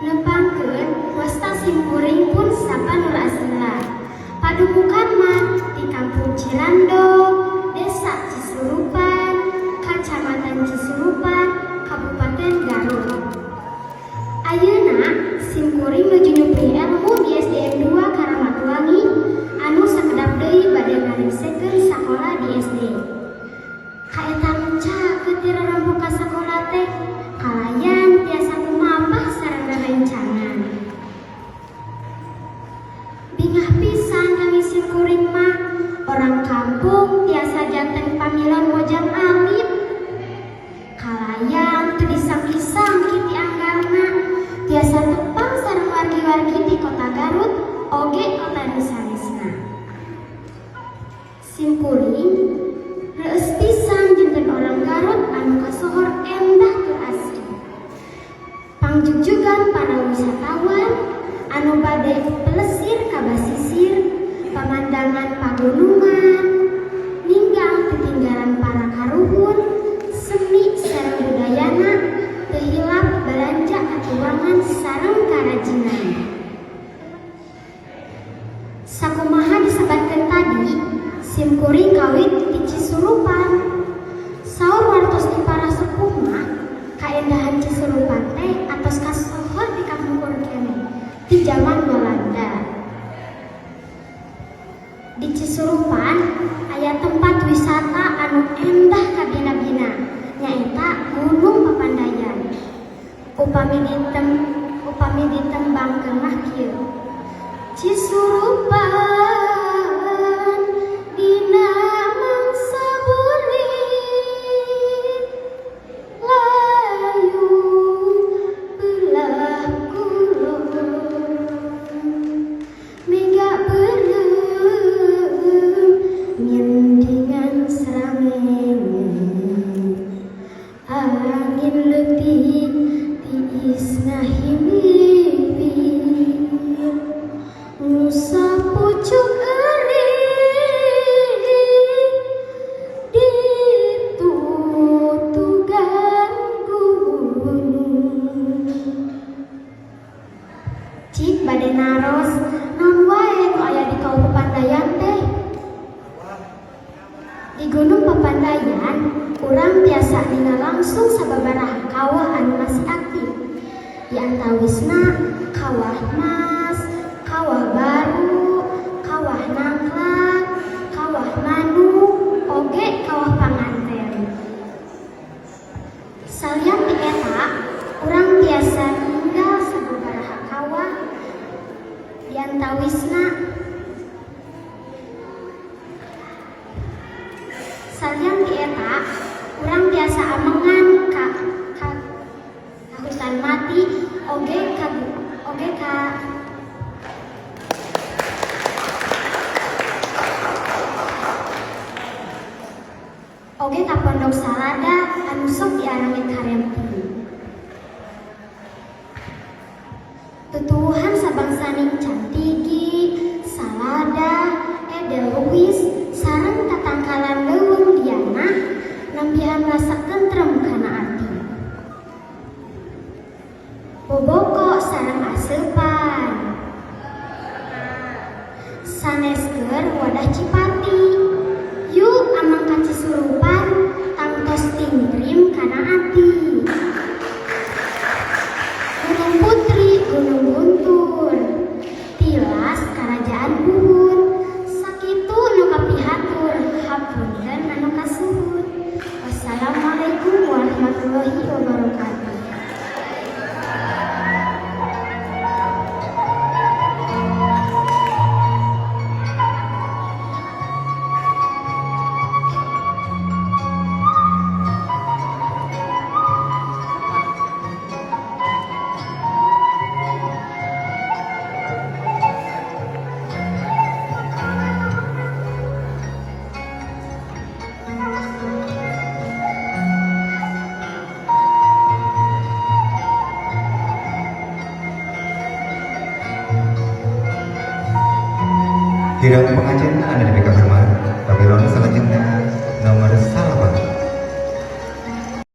Nepangkeun wasta simkuring pun sapa Nur Asila. Padukukan mah di Kampung Cirando, Desa Cisurupan, Kacamatan Cisurupan, Kabupaten Garut. Ayeuna simkuring nuju nyupri ilmu di SDN 2 Karamatwangi anu sakedap deui bade ngaringsekeun sakola di SD. Kaeta menca ketir rembuka sakola teh kalayan tiasa kumapah sareng rerencangan. Bingah pisan kami simkuring mah orang kampung tiasa janten pamilon mojang alit. Kalayan teu disangki-sangki ti anggarna tiasa tepang sareng wargi-wargi di kota Garut oge kota nu sanesna. Simkuring reueus pisan janten orang Garut anu kasohor endah tur asri. Pangjugjugan para wisatawan anu bade pelesir ka basisir, pamandangan pagunungan, ninggal ketinggalan para karuhun, seni sareng budayana, teu hilap belanja katuangan sareng karajinan. Sakumaha disebatkeun tadi, simkuring kawit di Cisurupan. Saur wartos ti para sepuh mah, kaendahan Cisurupan teh atos kasohor di kampung kene di zaman Belanda. Di Cisurupan aya tempat wisata anu endah kabina-bina, nyaeta Gunung Papandayan. Upami ditembangkeun mah kieu. Cisurupan dina mangsa burik layu belah kulon mega beureum nyendingan sramen angin leutik tiisna himimi nusa pucuk euring ditutugan gunung. Cik bade naros naon wae nu aya di Kaum Papandayan teh. Di Gunung Papandayan urang tiasa ninggal langsung sababaraha kawah anu masih aktif. Di antawisna Kawah Mas, Kawah Baru, Kawah Nangklak, Kawah Manu, oge Kawah Panganten. Salian ti eta, urang tiasa ninggal sababaraha kawah di antawisna salian ti eta, urang tiasa amengan ka hutan mati oge ka Pondok Salada anu sok diarange Karempi. Tutuwuhan sabangsaning Cantigi, Salada, Edelweiss sareng tatangkalan leuweung liana nambihan rasa tentrem kana ati. Boboko sareng aseupan saneskeun wadah Cipati. Yuk amang ka Cisurupan tangtos tingtrim kana ati. Gunung Putri, Gunung Guntur, tilas Karajaan Buhun, sakitu nu kapihatur hapunten anu kasuhun. Wassalamualaikum warahmatullahi wabarakatuh. Kirang pengajian Anda diberikan